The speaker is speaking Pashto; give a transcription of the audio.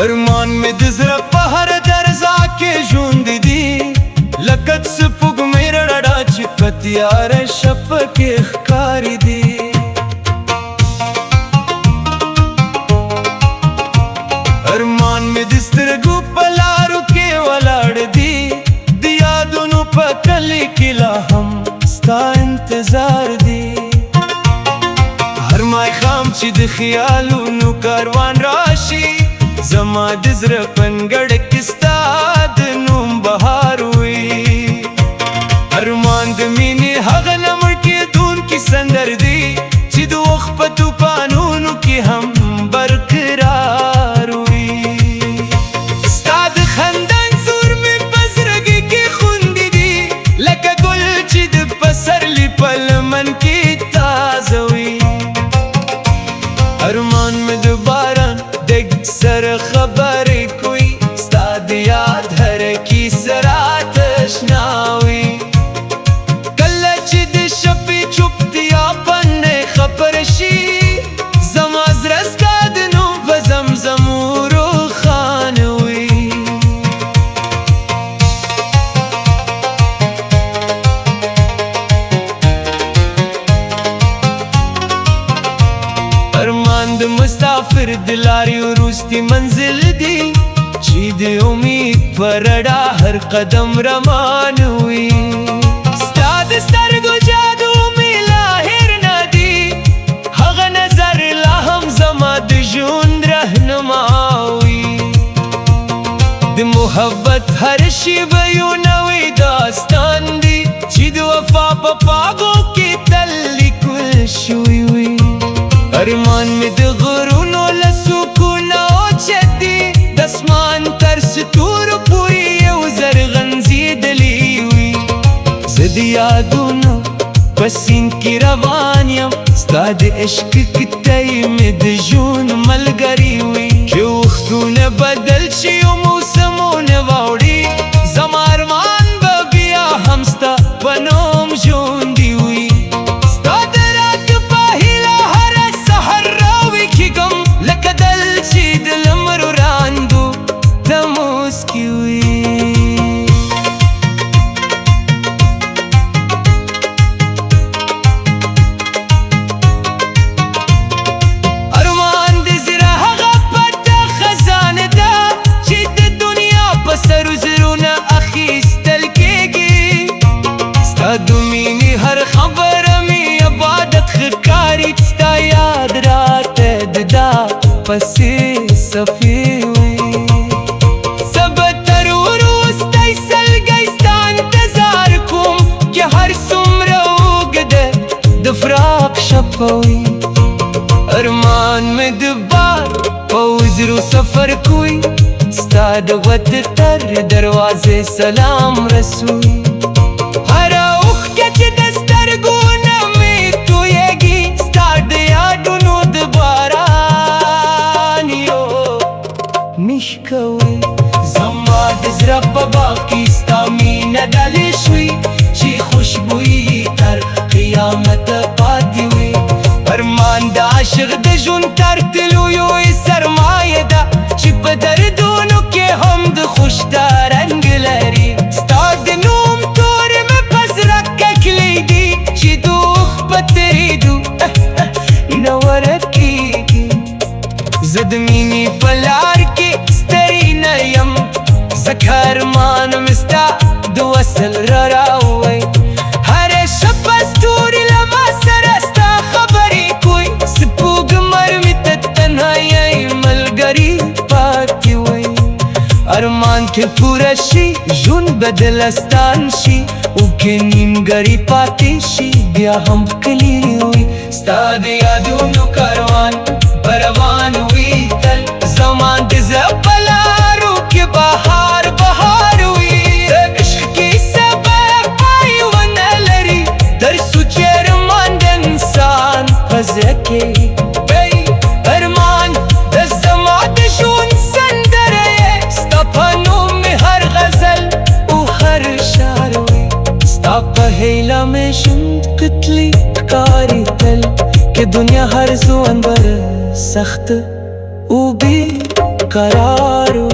ارمان می د زړه په هر درزا کې ژوند دي لکه سپوږ مې رڼا چې په تیاره شپه کې ښکاري دي ارمان می د سترګو په لارو کې ولاړ دي د یادونو په کلي کې لا هم ستا انتظار دي هر ماښام چې د خیالونو کاروان راشي زما د زړه پنګړ کې ستا د نوم بهار وي ارمان د مینې هغه نه مړ کېدونکی سندر دی چې د وخت په طوفانونو کې هم برقرار وي ستا د خندا انځور مې په زړګي کې خوندي دي لکه ګل چې د پسرلي په لمن کې تازه وي ارمان مې د باران دګ سره خبرې کوي ستا د یاد هر کیسه راته اشنا وي کله چې د شپې چوپتیا پنې خبره شي زما زړه ستا د نوم په زمزمو روښانه وي ارمان د مسافر د لارې وروستي منزل دی چې د امید په رڼا هر قدم روان وي ستا د سترګو جادو مې لا هېر نه دی هغه نظر لا هم زما د ژوند رهنما وي د محبت هر شیبه یو نوی داستان دی چې د وفا په پاګو کې تل لیکل شوی وي ارمان مې د غرونو له سکونه اوچت دی د اسمان تر ستورو پورې یو زرغنځېدلی وي زه د یادونو په سیند کې روان یم ستا د عشق کتۍ مې د ژوند ملګري وي چې وختونه بدل شي او موسمونه واوړي زما ارمان به بیا هم ستا په نوم ژوندي وي د مینې هر خبره مې عبادت ښکاري ستا یاد راته د دا پسې صفي وي زه به تر وروستی سلګۍ ستا انتظار کوم چې هر څومره اوږده د فراق شپه وي ارمان مې د بار په وزرو سفر کوي ستا د وطن تر دروازې سلام رسوي هره اوښکه چې د سترګو نه مې تویېږي ستا د یادونو د باران یو نیش کوي زما د زړه په باغ کې ستا مینه ډالې شوي چې خوشبويي تر قیامته پاتې وي ارمان د عاشق د ژوند تر تلو یوې سرمایه ده چې په دردونو کې هم د خوشدا رنګ لري ستا د نوم تورې مې په زړه کې کلیدي چې د وخت په تېرېدو نوره کېږي زه د مینې په لار کې ستړی نه یم ځکه ارمان مې ستا د وصل را راوړی هره شپه ستوري له ما سره ستا خبرې کوي سپوږمۍ مې ته تنهایۍ ملګري پاتې وي ارمان کې پوره شي ژوند بدلستان شي او کې نیمګړی پاتې شي بیا هم ښکلی وي ستا د یادونو کاروان روان دنیا هر زو انبر سخت او بی قرار